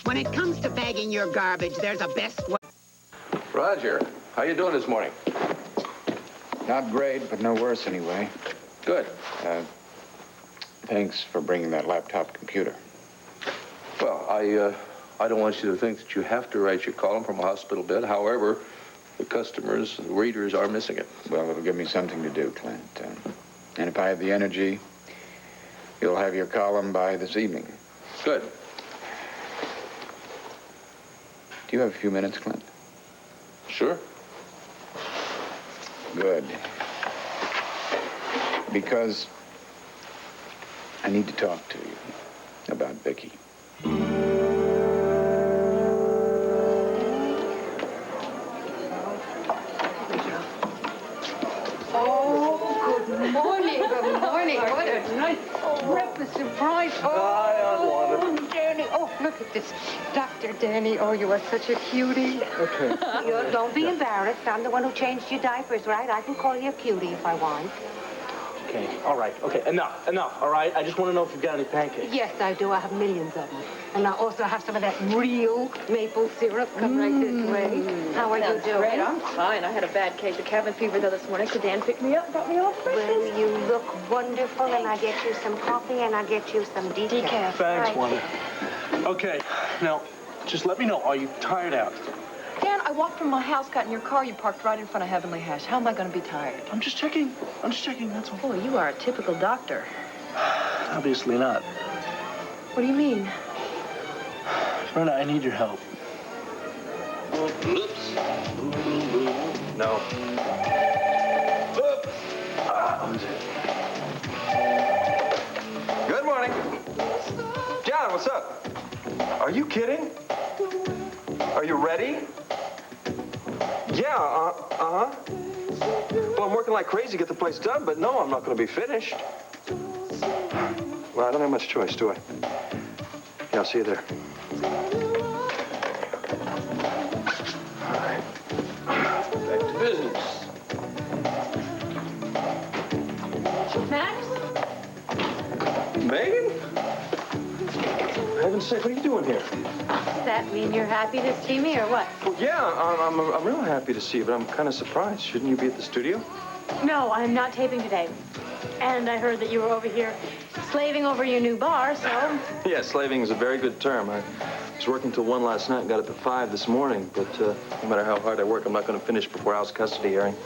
When it comes to bagging your garbage, there's a best way. Roger, how you doing this morning? Not great, but no worse anyway. Good. Thanks for bringing that laptop computer. Well, I don't want you to think that you have to write your column from a hospital bed. However, the customers, the readers are missing it. Well, it'll give me something to do, Clint. And if I have the energy, you'll have your column by this evening. Good. Do you have a few minutes, Clint? Sure. Good. Because I need to talk to you about Vicky. Oh, good morning, good morning. What a nice breakfast surprise. Oh, Danny. Oh, look at this. Dr. Danny, oh, you are such a cutie. Okay. Don't be embarrassed. I'm the one who changed your diapers, right? I can call you a cutie if I want. Okay, all right. Okay, enough, all right? I just want to know if you've got any pancakes. Yes, I do. I have millions of them. And I also have some of that real maple syrup. Come right this way. How are you doing? Great, I'm fine. I had a bad case of cabin fever though this morning, so Dan picked me up and brought me off breakfast. Well, you look wonderful, and I get you some coffee, and I get you some decaf. Thanks, Right. Wanda. Okay, now, just let me know. Are you tired out? Dan, I walked from my house, got in your car, you parked right in front of Heavenly Hash. How am I going to be tired? I'm just checking, that's all. Boy, you are a typical doctor. Obviously not. What do you mean? Brenda, I need your help. Oops. No. Oops. Good morning. John, what's up? Are you kidding? Are you ready? Yeah, uh-huh. Well, I'm working like crazy to get the place done, but no, I'm not going to be finished. Well, I don't have much choice, do I? Yeah, I'll see you there. All right. Back to business. Max? Megan? For heaven's sake, what are you doing here? Does that mean you're happy to see me, or what? Well, yeah, I'm real happy to see you, but I'm kind of surprised. Shouldn't you be at the studio? No, I'm not taping today. And I heard that you were over here slaving over your new bar, so... Yeah, slaving is a very good term. I was working till 1 last night and got up at 5 this morning, but no matter how hard I work, I'm not going to finish before house custody hearing.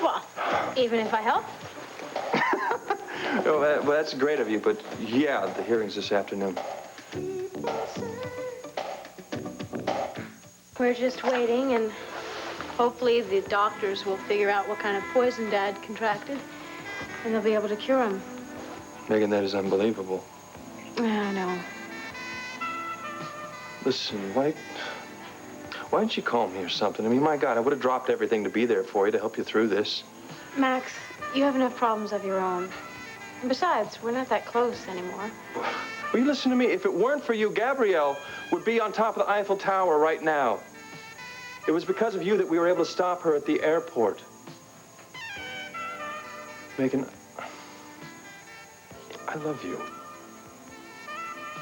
Well, even if I help? Oh, well, that's great of you, but yeah, the hearing's this afternoon. We're just waiting, and hopefully the doctors will figure out what kind of poison Dad contracted, and they'll be able to cure him. Megan, that is unbelievable. Yeah, I know. Listen, why didn't you call me or something? I mean, my God, I would have dropped everything to be there for you, to help you through this. Max, you have enough problems of your own. And besides, we're not that close anymore. Will you listen to me? If it weren't for you, Gabrielle would be on top of the Eiffel Tower right now. It was because of you that we were able to stop her at the airport. Megan, I love you.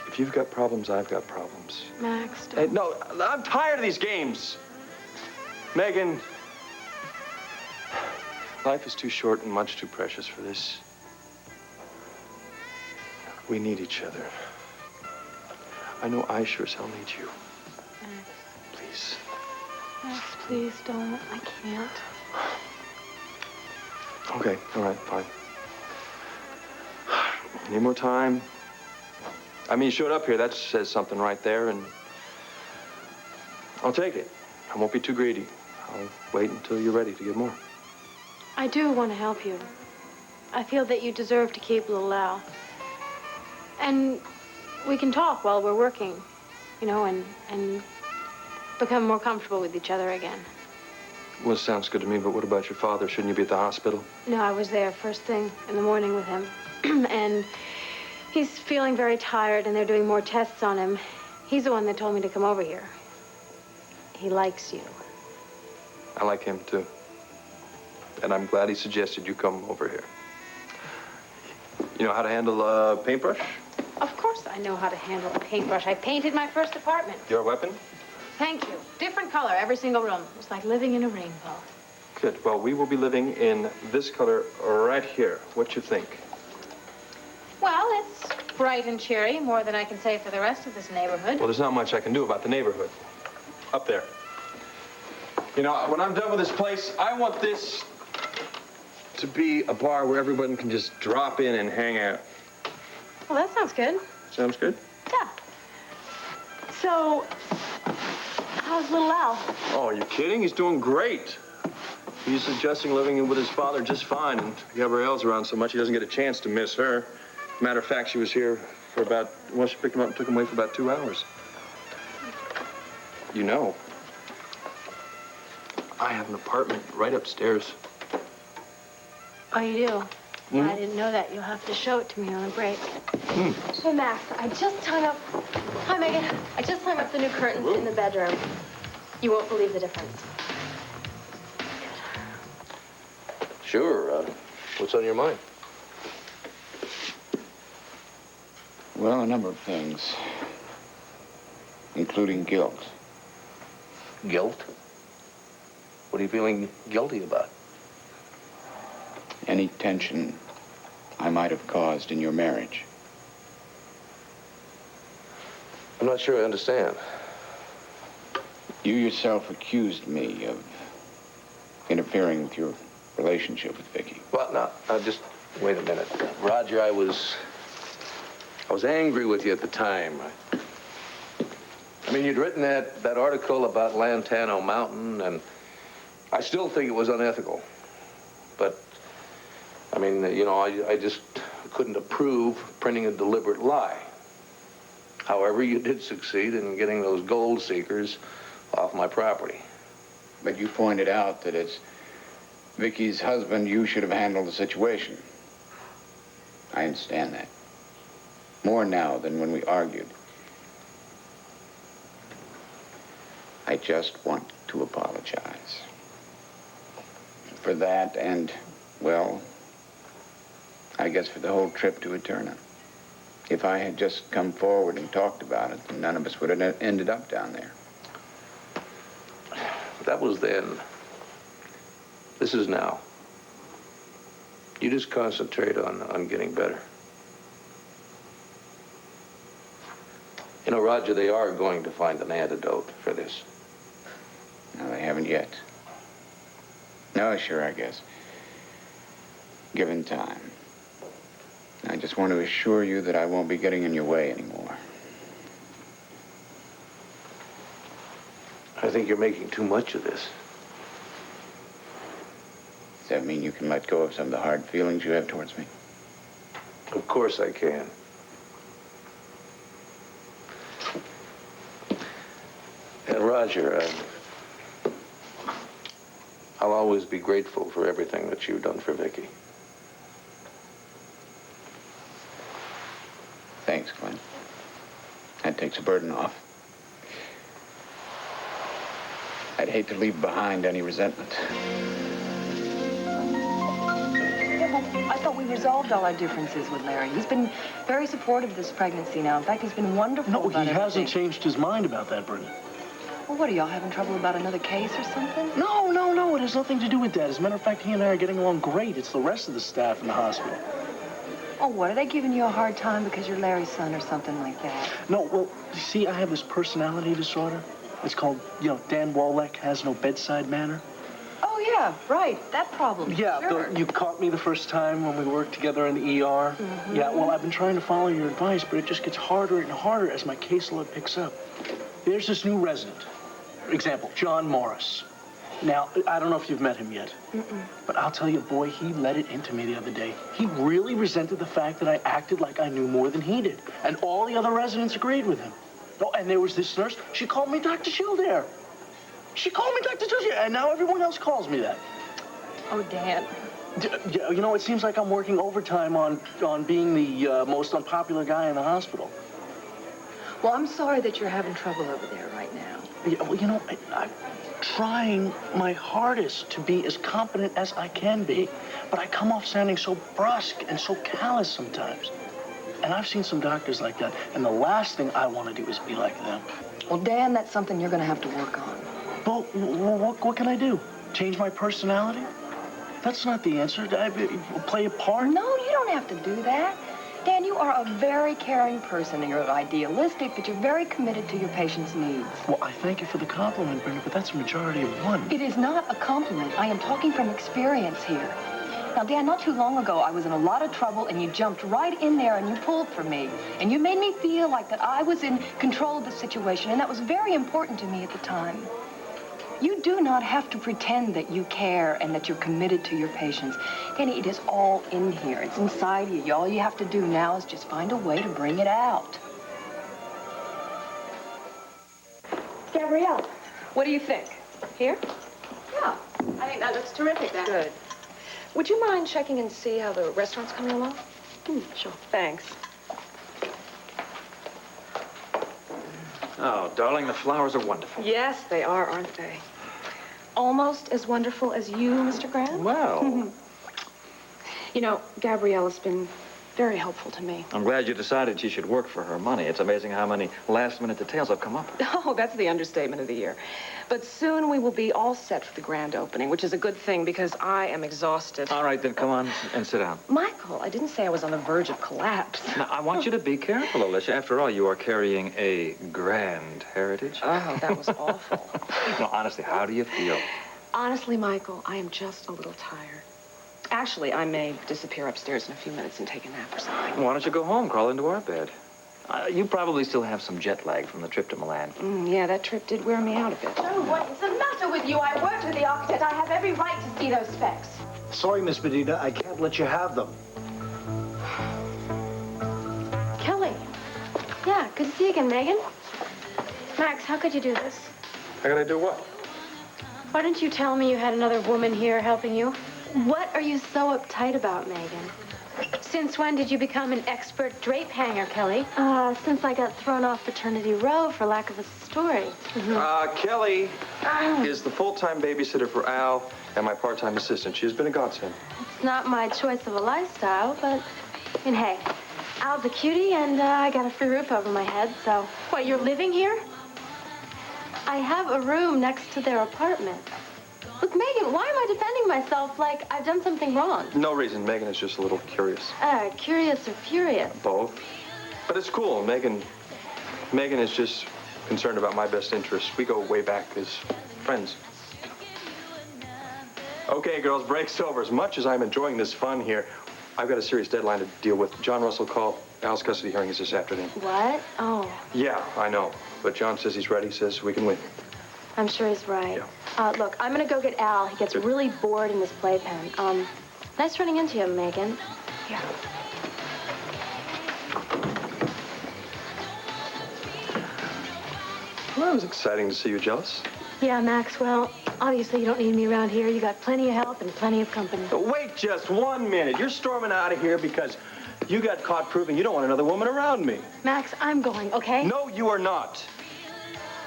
If you've got problems, I've got problems. Max, don't... Hey, no, I'm tired of these games. Megan, life is too short and much too precious for this. We need each other. I know I sure as hell need you. Max. Please. Max, please don't. I can't. Okay, all right, fine. Need more time? I mean, you showed up here. That says something right there, and I'll take it. I won't be too greedy. I'll wait until you're ready to give more. I do want to help you. I feel that you deserve to keep little Al. And we can talk while we're working, you know, and become more comfortable with each other again. Well, sounds good to me, but what about your father? Shouldn't you be at the hospital? No, I was there first thing in the morning with him. And he's feeling very tired, and they're doing more tests on him. He's the one that told me to come over here. He likes you. I like him, too. And I'm glad he suggested you come over here. You know how to handle a paintbrush? Of course I know how to handle a paintbrush. I painted my first apartment. Your weapon? Thank you. Different color, every single room. It's like living in a rainbow. Good. Well, we will be living in this color right here. What you think? Well, it's bright and cheery, more than I can say for the rest of this neighborhood. Well, there's not much I can do about the neighborhood. Up there. You know, when I'm done with this place, I want this to be a bar where everyone can just drop in and hang out. Well, that sounds good. Sounds good? Yeah. So, how's little Al? Oh, are you kidding? He's doing great. He's adjusting living in with his father just fine, and Gabrielle's around so much he doesn't get a chance to miss her. Matter of fact, she was here for about, well, she picked him up and took him away for about 2 hours. You know, I have an apartment right upstairs. Oh, you do? I didn't know that. You'll have to show it to me on a break. Hey, Max, I just hung up... Hi, Megan. I just hung up the new curtains in the bedroom. You won't believe the difference. Sure. What's on your mind? Well, a number of things, including guilt. Guilt? What are you feeling guilty about? Any tension I might have caused in your marriage. I'm not sure I understand. You yourself accused me of interfering with your relationship with Vicky. Well, now, just wait a minute. Roger, I was angry with you at the time. I mean, you'd written that article about Lantano Mountain, and I still think it was unethical. But, I mean, you know, I just couldn't approve printing a deliberate lie. However, you did succeed in getting those gold seekers off my property. But you pointed out that as Vicky's husband, you should have handled the situation. I understand that. More now than when we argued. I just want to apologize. For that and, well, I guess for the whole trip to Eterna. If I had just come forward and talked about it, then none of us would have ended up down there. That was then. This is now. You just concentrate on getting better. You know, Roger, they are going to find an antidote for this. No, they haven't yet. No, sure, I guess. Given time. I just want to assure you that I won't be getting in your way anymore. I think you're making too much of this. Does that mean you can let go of some of the hard feelings you have towards me? Of course I can. And Roger, I'll always be grateful for everything that you've done for Vicky. Thanks, Glenn. That takes a burden off. I'd hate to leave behind any resentment. Yeah, well, I thought we resolved all our differences with Larry. He's been very supportive of this pregnancy now. In fact, he's been wonderful No, about he hasn't everything. changed his mind about that, Brenda. Well, what, are y'all having trouble about another case or something? No, it has nothing to do with that. As a matter of fact, he and I are getting along great. It's the rest of the staff in the hospital. Oh, what, are they giving you a hard time because you're Larry's son or something like that? No, well, you see, I have this personality disorder. It's called, Dan Wolek has no bedside manner. Oh, yeah, right, that problem. Yeah, sure. you caught me the first time when we worked together in the ER. Mm-hmm. Yeah, well, I've been trying to follow your advice, but it just gets harder and harder as my caseload picks up. There's this new resident. For example, John Morris. Now, I don't know if you've met him yet, but I'll tell you, boy, he let it into me the other day. He really resented the fact that I acted like I knew more than he did, and all the other residents agreed with him. Oh, and there was this nurse, she called me Dr. Kildare. She called me Dr. Kildare, and now everyone else calls me that. Oh, Dan. Yeah, it seems like I'm working overtime on being the most unpopular guy in the hospital. Well, I'm sorry that you're having trouble over there right now. Yeah, well, I'm trying my hardest to be as competent as I can be, but I come off sounding so brusque and so callous sometimes. And I've seen some doctors like that, and the last thing I want to do is be like them. Well, Dan, that's something you're going to have to work on. Well, what can I do? Change my personality? That's not the answer. I play a part? No, you don't have to do that. Dan, you are a very caring person, and you're idealistic, but you're very committed to your patient's needs. Well, I thank you for the compliment, Brenda, but that's a majority of one. It is not a compliment. I am talking from experience here. Now, Dan, not too long ago, I was in a lot of trouble, and you jumped right in there, and you pulled for me. And you made me feel like that I was in control of the situation, and that was very important to me at the time. You do not have to pretend that you care and that you're committed to your patients. Danny, it is all in here. It's inside you. All you have to do now is just find a way to bring it out. Gabrielle. What do you think? Here? Yeah, I think that looks terrific, Dan. Good. Would you mind checking and see how the restaurant's coming along? Sure. Thanks. Oh, darling, the flowers are wonderful. Yes, they are, aren't they? Almost as wonderful as you, Mr. Grant. Well, You know, Gabrielle has been very helpful to me. I'm glad you decided she should work for her money. It's amazing how many last-minute details have come up. Oh, that's the understatement of the year. But soon we will be all set for the grand opening, which is a good thing because I am exhausted. All right, then come on and sit down. Michael, I didn't say I was on the verge of collapse. Now, I want you to be careful, Alicia. After all, you are carrying a grand heritage. Oh, that was awful. No, honestly, how do you feel? Honestly, Michael, I am just a little tired. Actually, I may disappear upstairs in a few minutes and take a nap or something. Why don't you go home, crawl into our bed? You probably still have some jet lag from the trip to Milan. Yeah, that trip did wear me out a bit. Oh, what is the matter with you? I worked with the architect. I have every right to see those specs. Sorry, Miss Medina, I can't let you have them. Kelly. Yeah, good to see you again, Megan. Max, how could you do this? How could I do what? Why didn't you tell me you had another woman here helping you? What are you so uptight about, Megan? Since when did you become an expert drape hanger, Kelly? Since I got thrown off Fraternity Row for lack of a story. Kelly is the full-time babysitter for Al and my part-time assistant. She has been a godsend. It's not my choice of a lifestyle, but, hey, Al's a cutie and I got a free roof over my head, so. What, you're living here? I have a room next to their apartment. Look, Megan, why am I defending myself like I've done something wrong? No reason. Megan is just a little curious. Curious or furious? Both. But it's cool. Megan is just concerned about my best interests. We go way back as friends. Okay, girls, break's over. As much as I'm enjoying this fun here, I've got a serious deadline to deal with. John Russell called. Al's custody hearing is this afternoon. What? Oh. Yeah, I know. But John says he's ready, says we can win. I'm sure he's right. Yeah. Look, I'm gonna go get Al. He gets really bored in this playpen. Nice running into you, Megan. Yeah. Well, it was exciting to see you jealous. Yeah, Max, well, obviously you don't need me around here. You got plenty of help and plenty of company. Wait just 1 minute. You're storming out of here because you got caught proving you don't want another woman around me. Max, I'm going, okay? No, you are not.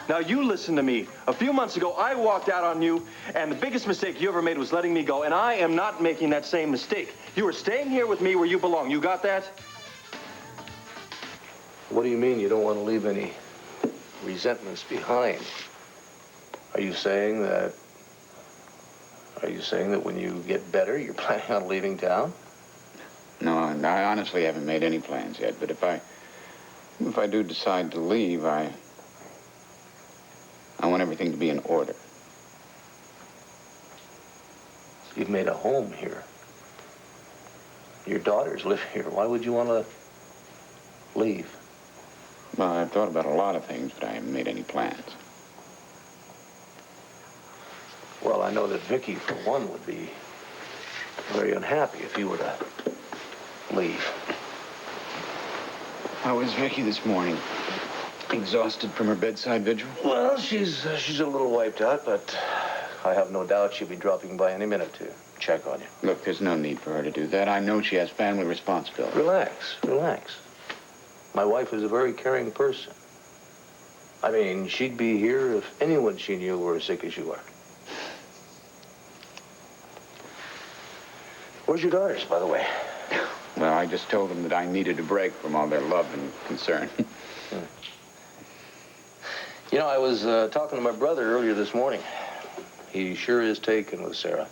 Now, you listen to me. A few months ago, I walked out on you, and the biggest mistake you ever made was letting me go, and I am not making that same mistake. You are staying here with me where you belong. You got that? What do you mean you don't want to leave any resentments behind? Are you saying that when you get better, you're planning on leaving town? No, I honestly haven't made any plans yet, but if I do decide to leave, I want everything to be in order. You've made a home here. Your daughters live here. Why would you want to leave? Well, I've thought about a lot of things, but I haven't made any plans. Well, I know that Vicky, for one, would be very unhappy if you were to leave. How was Vicky this morning? Exhausted from her bedside vigil? Well, she's a little wiped out, but I have no doubt she'll be dropping by any minute to check on you. Look, there's no need for her to do that. I know she has family responsibility. Relax. My wife is a very caring person. I mean, she'd be here if anyone she knew were as sick as you are. Where's your daughters, by the way? Well, I just told them that I needed a break from all their love and concern. You know, I was talking to my brother earlier this morning. He sure is taken with Sarah.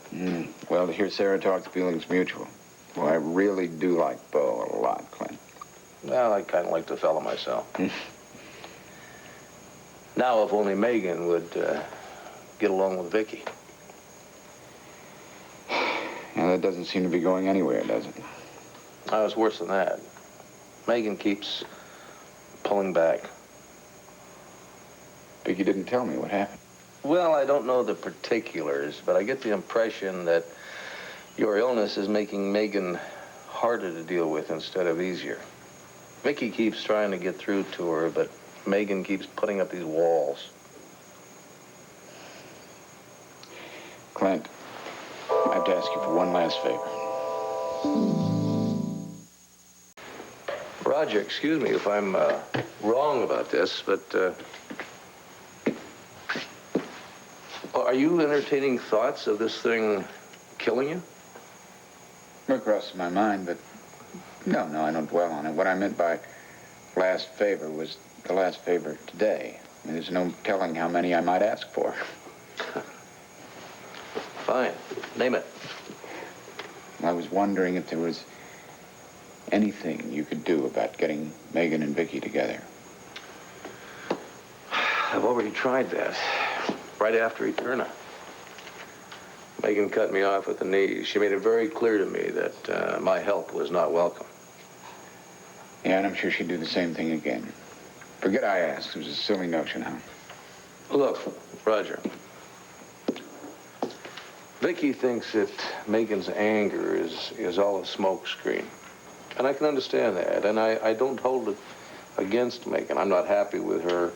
Well, to hear Sarah talk, the feeling's mutual. Well, I really do like Bo a lot, Clint. Well, I kind of like the fellow myself. Now, if only Megan would get along with Vicky. Yeah, that doesn't seem to be going anywhere, does it? Oh, it's worse than that. Megan keeps pulling back. Vicky didn't tell me what happened. Well, I don't know the particulars, but I get the impression that your illness is making Megan harder to deal with instead of easier. Vicky keeps trying to get through to her, but Megan keeps putting up these walls. Clint, I have to ask you for one last favor. Roger, excuse me if I'm wrong about this, but are you entertaining thoughts of this thing killing you? It crosses my mind, but no, I don't dwell on it. What I meant by last favor was the last favor today. I mean, there's no telling how many I might ask for. Fine. Name it. I was wondering if there was anything you could do about getting Megan and Vicky together. I've already tried that. Right after Eterna. Megan cut me off at the knees. She made it very clear to me that my help was not welcome. Yeah, and I'm sure she'd do the same thing again. Forget I asked. It was a silly notion, huh? Look, Roger. Vicky thinks that Megan's anger is all a smokescreen. And I can understand that. And I don't hold it against Megan. I'm not happy with her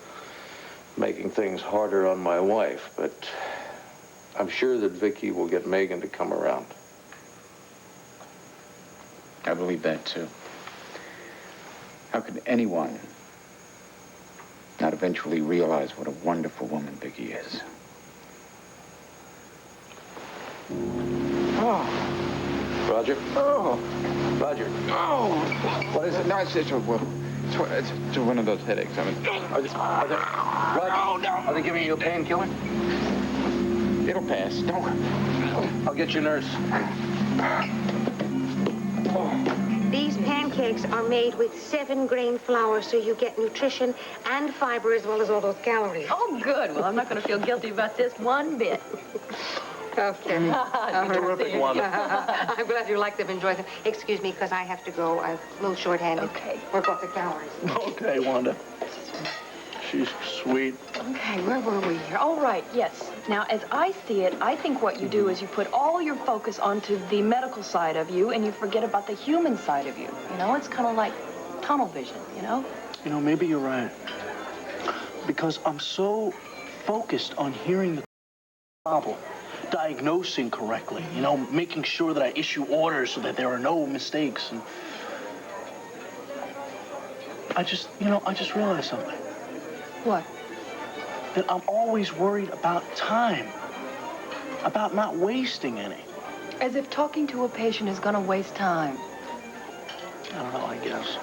making things harder on my wife, but I'm sure that Vicky will get Megan to come around. I believe that, too. How could anyone not eventually realize what a wonderful woman Vicky is? Oh. Roger? Oh. Roger. Oh. What is it? No, it's one of those headaches. I mean, Roger, are they giving you a painkiller? It'll pass. Don't. I'll get your nurse. These pancakes are made with 7-grain flour, so you get nutrition and fiber as well as all those calories. Oh, good. Well, I'm not going to feel guilty about this one bit. Okay. Terrific, Wanda. I'm glad you like them, enjoy them. Excuse me, because I have to go. I'm a little short-handed. Okay. Work off the calories. Okay, Wanda. She's sweet. Okay, where were we here? Oh, right, yes. Now, as I see it, I think what you do is you put all your focus onto the medical side of you and you forget about the human side of you. You know, it's kind of like tunnel vision, you know? You know, maybe you're right. Because I'm so focused on hearing the problem, diagnosing correctly, you know, making sure that I issue orders so that there are no mistakes. And I just realized something. What? That I'm always worried about time, about not wasting any. As if talking to a patient is going to waste time. I don't know, I guess.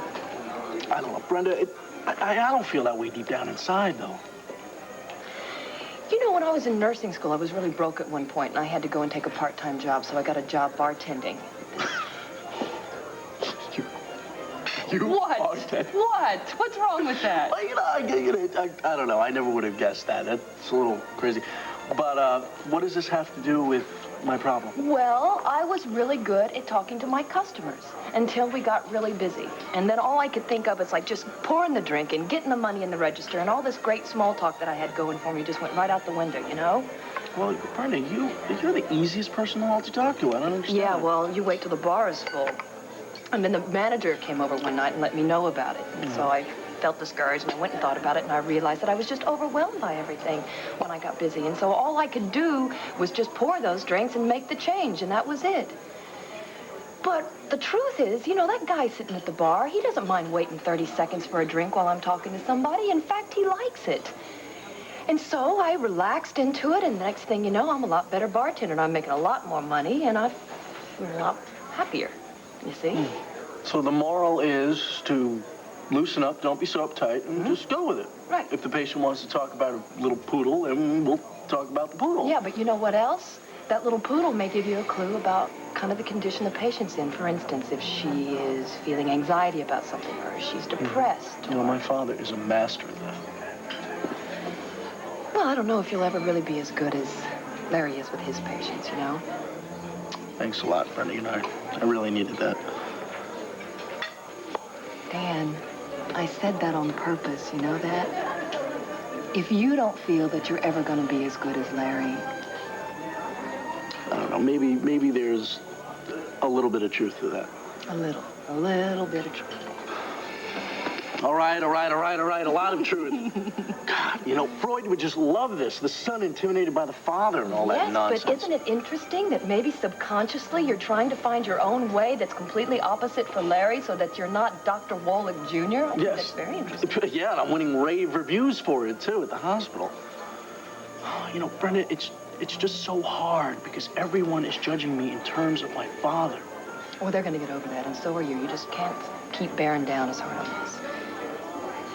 I don't know, Brenda, I don't feel that way deep down inside, though. You know, when I was in nursing school, I was really broke at one point, and I had to go and take a part-time job, so I got a job bartending. You what? bartend? What? What's wrong with that? Well, you know, I don't know. I never would have guessed that. That's a little crazy. But what does this have to do with my problem? Well, I was really good at talking to my customers until we got really busy. And then all I could think of is like just pouring the drink and getting the money in the register, and all this great small talk that I had going for me just went right out the window, you know? Well, Brenda, you're the easiest person in the world to talk to. I don't understand. Yeah, well, you wait till the bar is full. And then the manager came over one night and let me know about it. And so I felt discouraged, and I went and thought about it, and I realized that I was just overwhelmed by everything when I got busy. And so all I could do was just pour those drinks and make the change, and that was it. But the truth is, you know, that guy sitting at the bar, he doesn't mind waiting 30 seconds for a drink while I'm talking to somebody. In fact, he likes it. And so I relaxed into it, and the next thing you know, I'm a lot better bartender, and I'm making a lot more money, and I'm a lot happier, you see? So the moral is to loosen up, don't be so uptight, and just go with it. Right. If the patient wants to talk about a little poodle, then we'll talk about the poodle. Yeah, but you know what else? That little poodle may give you a clue about kind of the condition the patient's in. For instance, if she is feeling anxiety about something, or if she's depressed. You know, my father is a master of that. Well, I don't know if you'll ever really be as good as Larry is with his patients, you know? Thanks a lot, Brenda. You know, I really needed that. Dan, I said that on purpose, you know that? If you don't feel that you're ever going to be as good as Larry... I don't know, maybe there's a little bit of truth to that. A little bit of truth. All right, a lot of truth. God, you know, Freud would just love this. The son intimidated by the father and all that nonsense. Yes, but isn't it interesting that maybe subconsciously you're trying to find your own way that's completely opposite for Larry so that you're not Dr. Wallach Jr.? I think that's very interesting. Yeah, and I'm winning rave reviews for it, too, at the hospital. You know, Brenda, it's just so hard because everyone is judging me in terms of my father. Well, they're going to get over that, and so are you. You just can't keep bearing down as hard on this.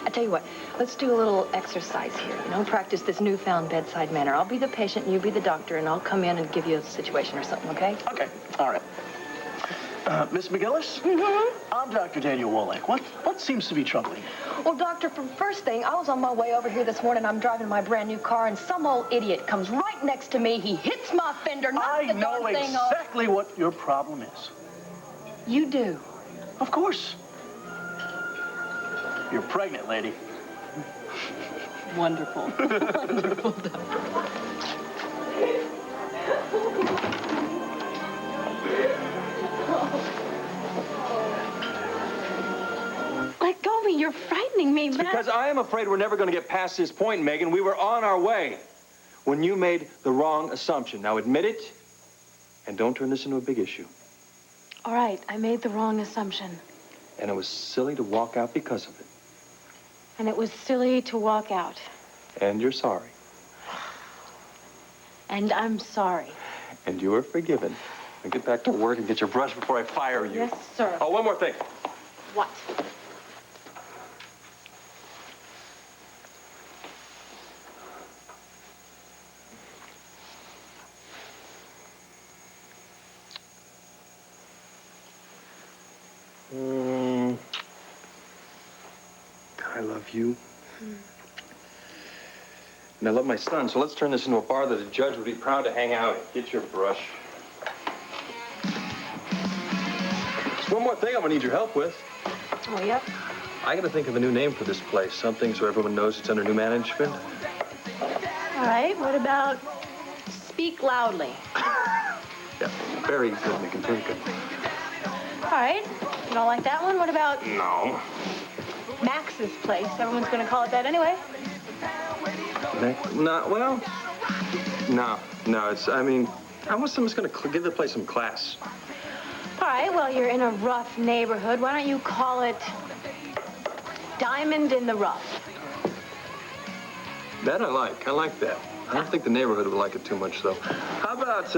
I tell you what, let's do a little exercise here, you know, practice this newfound bedside manner. I'll be the patient, and you be the doctor, and I'll come in and give you a situation or something, okay? Okay, all right. Miss McGillis? Mm-hmm. I'm Dr. Daniel Wallach. What seems to be troubling you? Well, doctor, for first thing, I was on my way over here this morning. I'm driving my brand new car, and some old idiot comes right next to me. He hits my fender, knocks the darn thing off. I know exactly what your problem is. You do? Of course. You're pregnant, lady. Wonderful. Wonderful, doctor. Let go of me. You're frightening me, man. Because I am afraid we're never going to get past this point, Megan. We were on our way when you made the wrong assumption. Now admit it, and don't turn this into a big issue. All right, I made the wrong assumption. And it was silly to walk out because of it. And it was silly to walk out. And you're sorry. And I'm sorry. And you are forgiven. Now get back to work and get your brush before I fire you. Yes, sir. Oh, one more thing. What? I love you. And I love my son, so let's turn this into a bar that a judge would be proud to hang out at. Get your brush. Just one more thing I'm gonna need your help with. Oh, yep. I gotta think of a new name for this place. Something so everyone knows it's under new management. All right, what about Speak Loudly? Yeah, very good, Megan, very good. All right, you don't like that one? What about No. Max's Place? Everyone's going to call it that anyway. No, it's, I'm just gonna give the place some class. All right, well, you're in a rough neighborhood. Why don't you call it Diamond in the Rough? That I like that. I don't think the neighborhood would like it too much, though. How about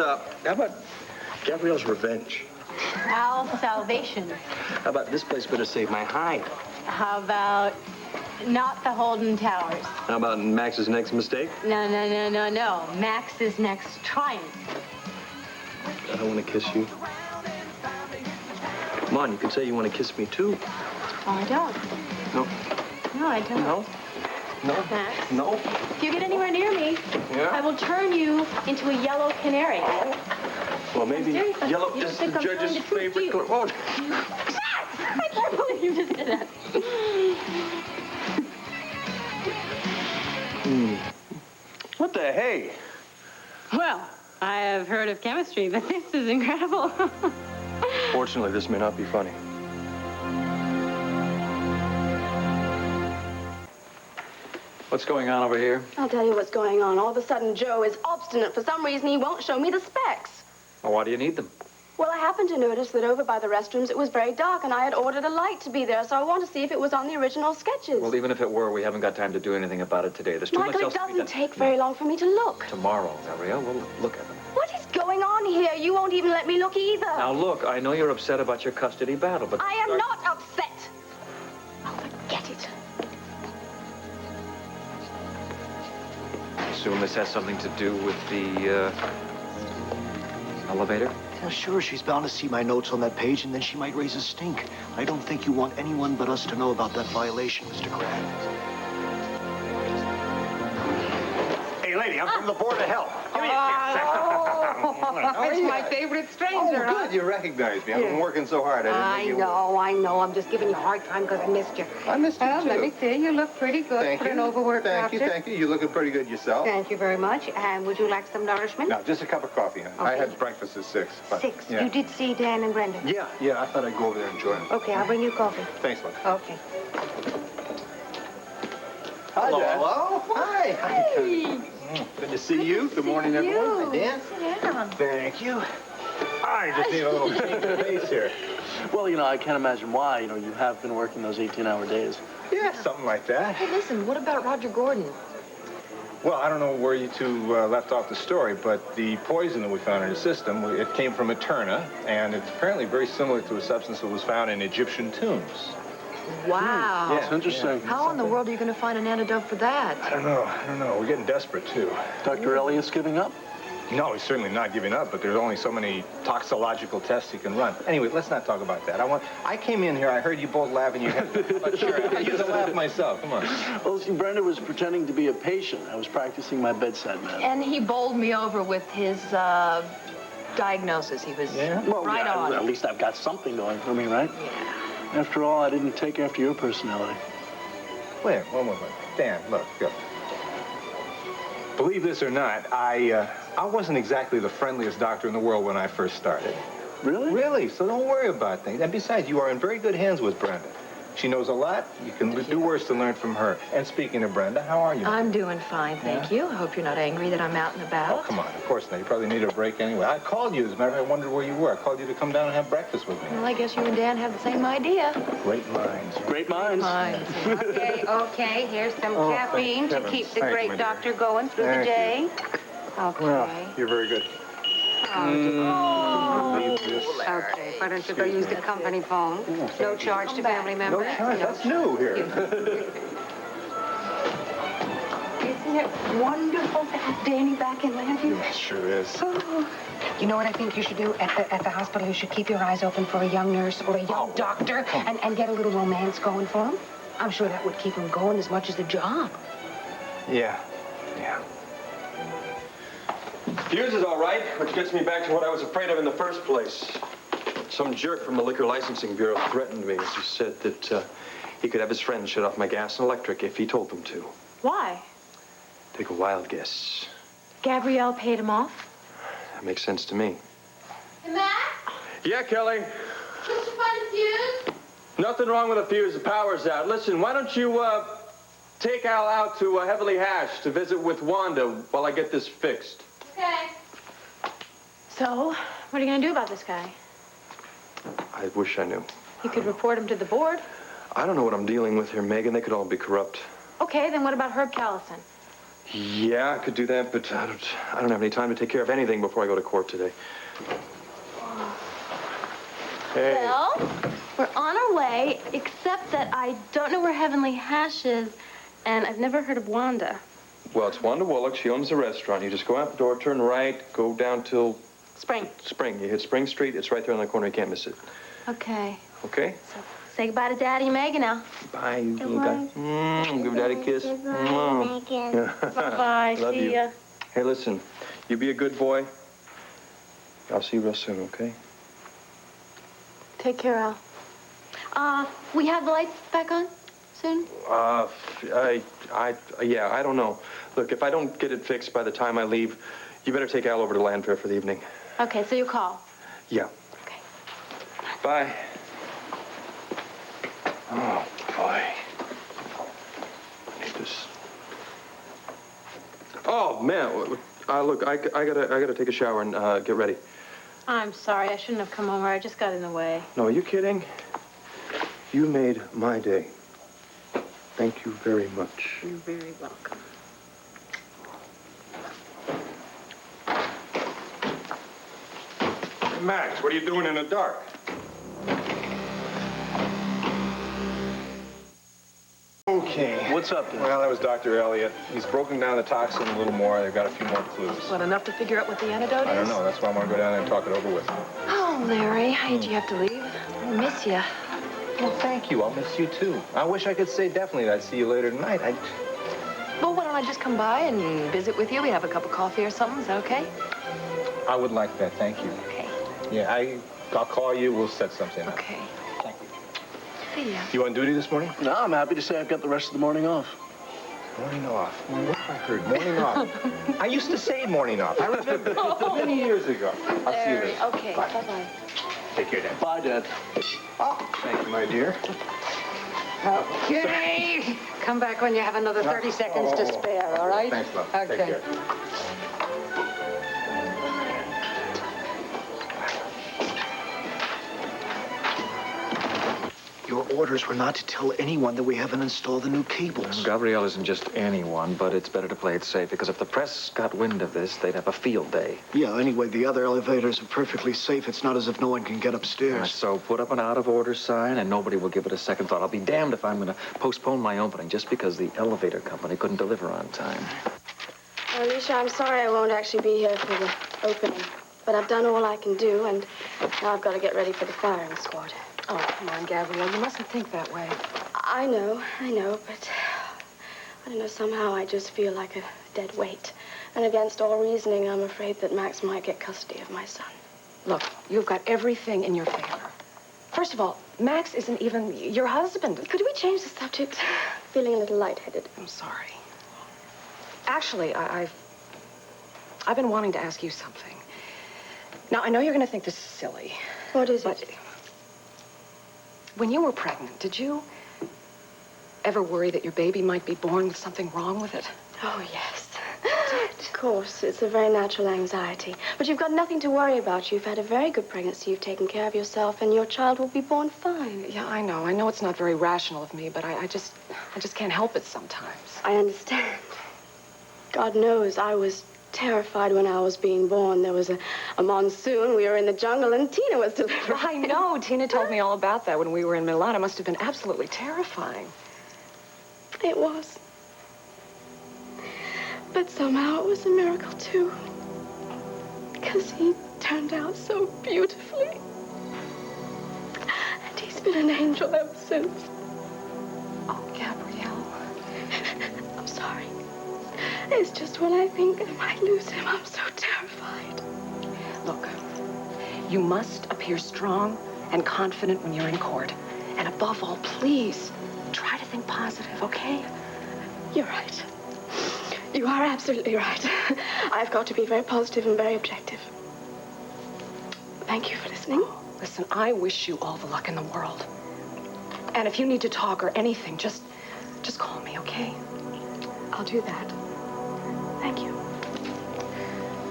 Gabrielle's Revenge? Al Salvation. How about This Place Better Save My Hide? How about Not the Holden Towers? How about Max's Next Mistake? No. Max's Next Triumph. I don't want to kiss you. Come on, you can say you want to kiss me, too. Oh, I don't. No. No, I don't. No. No. Max. No. If you get anywhere near me, Yeah? I will turn you into a yellow canary. Well, maybe yellow is the judge's favorite color. Oh. I can't believe you just did that. What the hey? Well, I have heard of chemistry, but this is incredible. Fortunately, this may not be funny. What's going on over here? I'll tell you what's going on. All of a sudden, Joe is obstinate. For some reason, he won't show me the specs. Well, why do you need them? Well, I happened to notice that over by the restrooms, it was very dark, and I had ordered a light to be there, so I want to see if it was on the original sketches. Well, even if it were, we haven't got time to do anything about it today. There's too much Michael, else it to be done. doesn't take very long for me to look. Tomorrow, Gabrielle, we'll look at them. What is going on here. You won't even let me look either. Now, look, I know you're upset about your custody battle, but... I am not upset. Oh, forget it. I assume this has something to do with the, elevator? Yeah, sure, she's bound to see my notes on that page, and then she might raise a stink. I don't think you want anyone but us to know about that violation, Mr. Grande. Hey, lady, I'm from the Board of Health. Give me a It's my favorite stranger, Oh, good. You recognize me. I've been working so hard. I know. I'm just giving you a hard time because I missed you. I missed you, Well, too. let me see. You look pretty good Thank for you. an overworked Thank you, doctor. thank you. You're looking pretty good yourself. Thank you very much. And would you like some nourishment? No, just a cup of coffee, honey. I Okay. had breakfast at 6. But, 6. Yeah. You did see Dan and Brenda? Yeah. I thought I'd go over there and join them. Okay, I'll bring you coffee. Thanks, love. Okay. Hello, Dad. hello. Hi. Hey. Good to see you. Good morning, everyone. Hi, Dan. Sit down. Thank you. I just need a little change of pace here. Well, I can't imagine why. You have been working those 18-hour days. Yeah, something like that. Hey, listen, what about Roger Gordon? Well, I don't know where you two left off the story, but the poison that we found in his system, it came from Eterna, and it's apparently very similar to a substance that was found in Egyptian tombs. Wow. Yeah, That's interesting. How in the world are you going to find an antidote for that? I don't know. We're getting desperate, too. Dr. Elias giving up? No, he's certainly not giving up, but there's only so many toxicological tests he can run. Anyway, let's not talk about that. I came in here, I heard you both laughing your head. But sure, I used to laugh myself. Come on. Well, see, Brenda was pretending to be a patient. I was practicing my bedside manner. And he bowled me over with his diagnosis. He was right on. At least I've got something going for me, right? Yeah. After all, I didn't take after your personality. Wait. Dan, look. Believe this or not, I wasn't exactly the friendliest doctor in the world when I first started. Really? Really, so don't worry about things. And besides, you are in very good hands with Brenda. She knows a lot. You can do worse to learn from her. And speaking of Brenda, how are you? I'm doing fine, thank you. I hope you're not angry that I'm out and about. Oh, come on. Of course not. You probably need a break anyway. I called you. As a matter of fact, I wondered where you were. I called you to come down and have breakfast with me. Well, I guess you and Dan have the same idea. Great minds. Great minds. Okay. Here's some caffeine to keep the Thank you, great my dear. doctor going through the Thank day. Okay. Well, you're very good. Okay, why don't you go use the company phone? No charge to family members. No charge. That's new here. Isn't it wonderful to have Danny back in Llanview? It sure is. You know what I think you should do at the hospital? You should keep your eyes open for a young nurse or a young doctor and get a little romance going for him. I'm sure that would keep him going as much as the job. Yeah. Fuse is all right, which gets me back to what I was afraid of in the first place. Some jerk from the Liquor Licensing Bureau threatened me. He said that he could have his friends shut off my gas and electric if he told them to. Why? Take a wild guess. Gabrielle paid him off? That makes sense to me. Hey, Matt? Yeah, Kelly? Did you find a fuse? Nothing wrong with the fuse. The power's out. Listen, why don't you take Al out to Heavily Hash to visit with Wanda while I get this fixed? Okay. So, what are you going to do about this guy? I wish I knew. You could report him to the board. I don't know what I'm dealing with here, Megan. They could all be corrupt. Okay, then what about Herb Callison? Yeah, I could do that, but I don't have any time to take care of anything before I go to court today. Hey. Well, we're on our way, except that I don't know where Heavenly Hash is, and I've never heard of Wanda. Well, it's Wanda Wallach. She owns the restaurant. You just go out the door, turn right, go down till... Spring. Spring. You hit Spring Street. It's right there on the corner. You can't miss it. Okay. Okay? So say goodbye to Daddy and Megan now. Bye, little guy. Give Daddy a kiss. Bye-bye. Love See you. ya. Hey, listen. You be a good boy. I'll see you real soon, okay? Take care, Al. We have the lights back on soon? Yeah, I don't know. Look, if I don't get it fixed by the time I leave, you better take Al over to Llanview for the evening. Okay, so you call. Yeah. Okay. Bye. Oh, boy. I need this. Oh, man. Look, I gotta take a shower and get ready. I'm sorry, I shouldn't have come over. I just got in the way. No, are you kidding? You made my day. Thank you very much. You're very welcome. Max, what are you doing in the dark? Okay. What's up, then? Well, that was Dr. Elliott. He's broken down the toxin a little more. They've got a few more clues. What, enough to figure out what the antidote is? I don't know. That's why I want to go down there and talk it over with him. Oh, Larry, I hate you have to leave. I miss you. Well, thank you. I'll miss you, too. I wish I could say definitely that I'd see you later tonight. Well, why don't I just come by and visit with you? We have a cup of coffee or something. Is that okay? I would like that. Thank you. Okay. Yeah, I'll call you. We'll set something up. Okay. Thank you. See ya. You on duty this morning? No, I'm happy to say I've got the rest of the morning off. Morning off. What have I heard? Morning off. I used to say morning off. I remember. Many years ago. I'll see you later. Okay. Bye-bye. Take care, Dad. Bye, Dad. Oh, thank you, my dear. Okay. Come back when you have another 30 seconds to spare, all right? Thanks, love. Okay. Take care. Your orders were not to tell anyone that we haven't installed the new cables. Gabrielle isn't just anyone, but it's better to play it safe, because if the press got wind of this, they'd have a field day. Yeah, anyway, the other elevators are perfectly safe. It's not as if no one can get upstairs. So put up an out-of-order sign, and nobody will give it a second thought. I'll be damned if I'm going to postpone my opening just because the elevator company couldn't deliver on time. Well, Alicia, I'm sorry I won't actually be here for the opening. But I've done all I can do, and now I've got to get ready for the firing squad. Oh, come on, Gabrielle. You mustn't think that way. I know, but I don't know, somehow I just feel like a dead weight. And against all reasoning, I'm afraid that Max might get custody of my son. Look, you've got everything in your favor. First of all, Max isn't even your husband. Could we change the subject? Feeling a little lightheaded. I'm sorry. Actually, I've been wanting to ask you something. Now, I know you're going to think this is silly. What is it? When you were pregnant, did you ever worry that your baby might be born with something wrong with it? Oh, yes. Of course, it's a very natural anxiety. But you've got nothing to worry about. You've had a very good pregnancy. You've taken care of yourself, and your child will be born fine. Yeah, I know. I know it's not very rational of me, but I just can't help it sometimes. I understand. God knows I was terrified when I was being born. There was a monsoon. We were in the jungle, and Tina was delivered. I know. Tina told me all about that when we were in Milan. It must have been absolutely terrifying. It was. But somehow it was a miracle, too. Because he turned out so beautifully. And he's been an angel ever since. Oh, Gabrielle. I'm sorry. It's just when I think I might lose him, I'm so terrified. Look, you must appear strong and confident when you're in court. And above all, please, try to think positive, okay? You're right. You are absolutely right. I've got to be very positive and very objective. Thank you for listening. Listen, I wish you all the luck in the world. And if you need to talk or anything, just call me, okay? I'll do that. Thank you.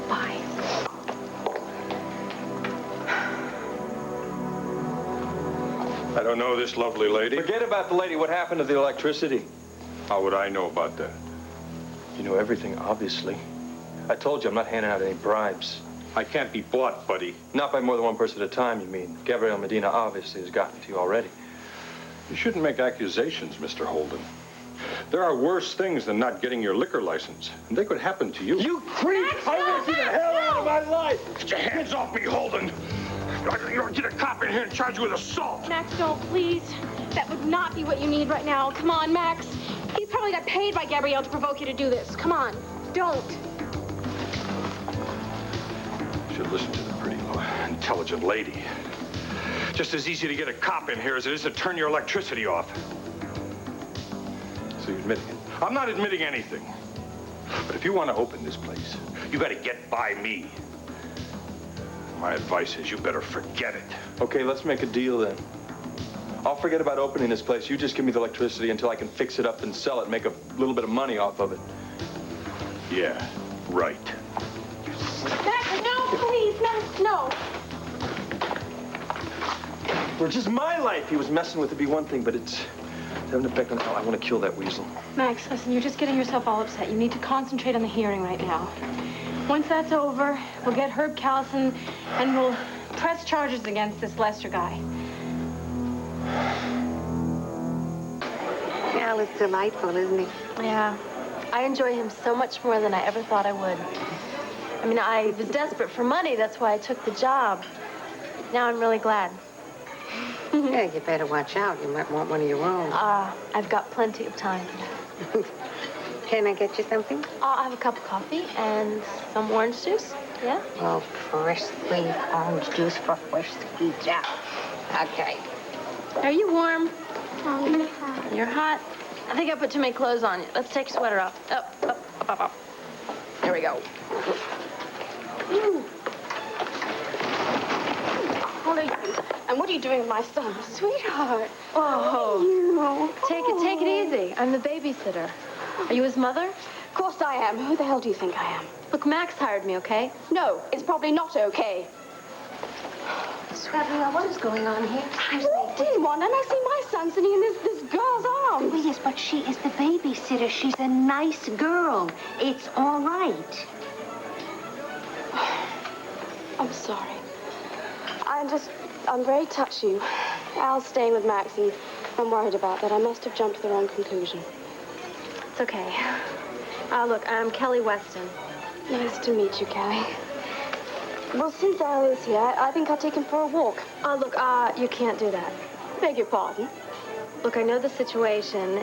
Bye. I don't know this lovely lady. Forget about the lady. What happened to the electricity? How would I know about that? You know everything, obviously. I told you I'm not handing out any bribes. I can't be bought, buddy. Not by more than one person at a time, you mean. Gabrielle Medina obviously has gotten to you already. You shouldn't make accusations, Mr. Holden. There are worse things than not getting your liquor license. And they could happen to you. You creep! I want to see the hell out of my life! Get your hands off me, Holden! You'll get a cop in here and charge you with assault! Max, don't, please. That would not be what you need right now. Come on, Max. He probably got paid by Gabrielle to provoke you to do this. Come on, don't. You should listen to the pretty, intelligent lady. Just as easy to get a cop in here as it is to turn your electricity off. So you're admitting it? I'm not admitting anything. But if you want to open this place, you got to get by me. My advice is you better forget it. Okay, let's make a deal then. I'll forget about opening this place. You just give me the electricity until I can fix it up and sell it, make a little bit of money off of it. Yeah, right. Max, no, please, Max, no. For just my life, he was messing with it be one thing, but it's having an effect on how I want to kill that weasel. Max, listen, you're just getting yourself all upset. You need to concentrate on the hearing right now. Once that's over, we'll get Herb Callison and we'll press charges against this Lester guy. Al is delightful, isn't he? Yeah. I enjoy him so much more than I ever thought I would. I mean, I was desperate for money. That's why I took the job. Now I'm really glad. Yeah, you better watch out. You might want one of your own. I've got plenty of time. Can I get you something? I'll have a cup of coffee and some orange juice. Yeah? Oh, fresh squeezed orange juice for fresh squeezed. Yeah. Okay. Are you warm? You're hot. I think I put too many clothes on you. Let's take your sweater off. Up. There we go. What are you? And what are you doing with my son? Sweetheart. Oh. Take it easy. I'm the babysitter. Are you his mother? Of course I am. Who the hell do you think I am? Look, Max hired me, okay? No, it's probably not okay. Gabrielle, what is going on here? Walking one, and I see my son sitting in this girl's arms. Oh, yes, but she is the babysitter. She's a nice girl. It's all right. I'm sorry. I'm very touchy. Al's staying with Max, and I'm worried about that. I must have jumped to the wrong conclusion. It's okay. Look, I'm Kelly Weston. Nice to meet you, Kelly. Well, since Al is here, I think I'll take him for a walk. Look, you can't do that. Beg your pardon? Look, I know the situation.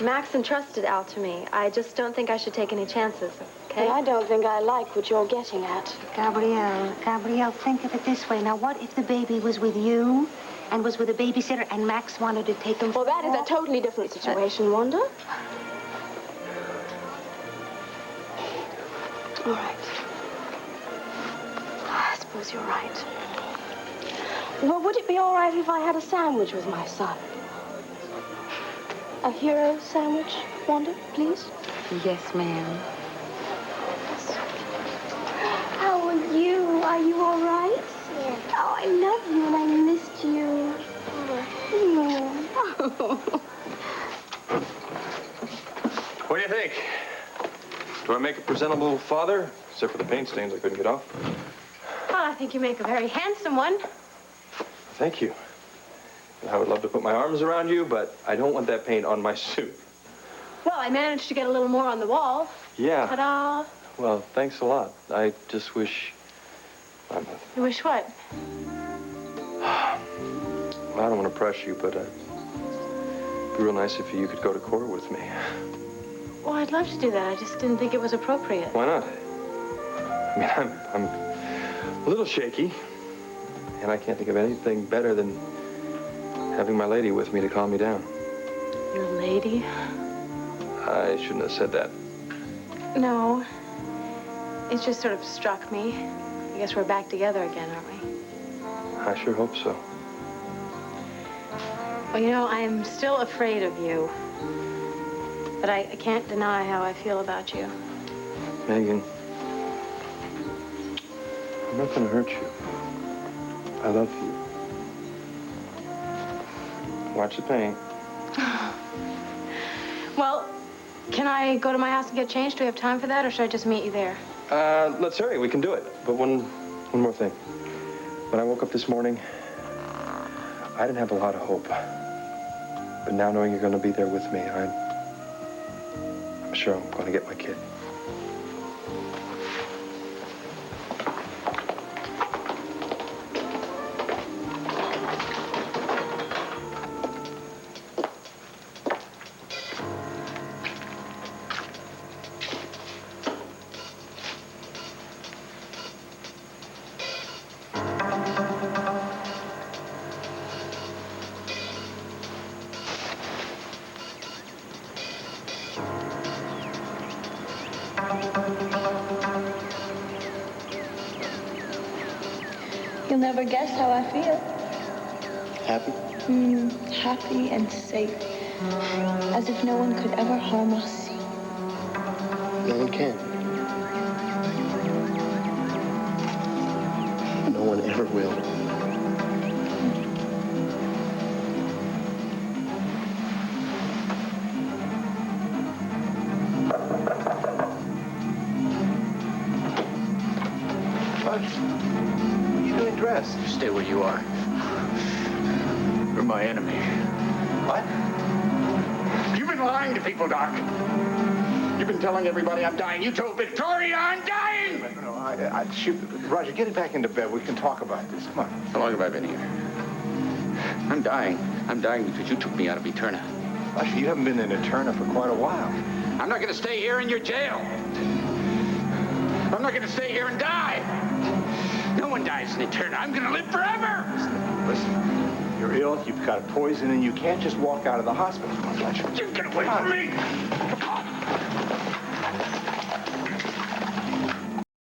Max entrusted Al to me. I just don't think I should take any chances, okay? But I don't think I like what you're getting at. Gabrielle, think of it this way. Now, what if the baby was with you and was with a babysitter and Max wanted to take him for Well, that is a totally different situation, Wanda. All right. I suppose you're right. Well, would it be all right if I had a sandwich with my son? A hero sandwich, Wanda, please? Yes, ma'am. How are you? Are you all right? Yes. Oh, I love you and I missed you. What do you think? Do I make a presentable father? Except for the paint stains I couldn't get off. Well, I think you make a very handsome one. Thank you. I would love to put my arms around you, but I don't want that paint on my suit. Well, I managed to get a little more on the wall. Yeah. Ta-da. Well, thanks a lot. I just wish... You wish what? Well, I don't want to press you, but it'd be real nice if you could go to court with me. Well, I'd love to do that. I just didn't think it was appropriate. Why not? I mean, I'm a little shaky, and I can't think of anything better than having my lady with me to calm me down. Your lady? I shouldn't have said that. No. It just sort of struck me. I guess we're back together again, aren't we? I sure hope so. Well, you know, I'm still afraid of you. But I can't deny how I feel about you. Megan, I'm not going to hurt you. I love you. Watch the paint. Well, can I go to my house and get changed? Do we have time for that, or should I just meet you there? Let's hurry. We can do it. But one more thing. When I woke up this morning, I didn't have a lot of hope. But now knowing you're going to be there with me, I'm sure I'm going to get my kid. You'll never guess how I feel. Happy? Happy and safe. As if no one could ever harm us. No one can. No one ever will. What are you doing dressed. You stay where you are. You're my enemy. What? You've been lying to people, Doc. You've been telling everybody I'm dying. You told Victoria I'm dying! No, shoot. Roger, get it back into bed. We can talk about this. Come on. How long have I been here? I'm dying. I'm dying because you took me out of Eterna. Roger, you haven't been in Eterna for quite a while. I'm not going to stay here in your jail. I'm not going to stay here and die. No one dies in Eterna. I'm going to live forever. Listen, you're ill. You've got poison, and you can't just walk out of the hospital. Come on, Roger. You get away from me! Come on.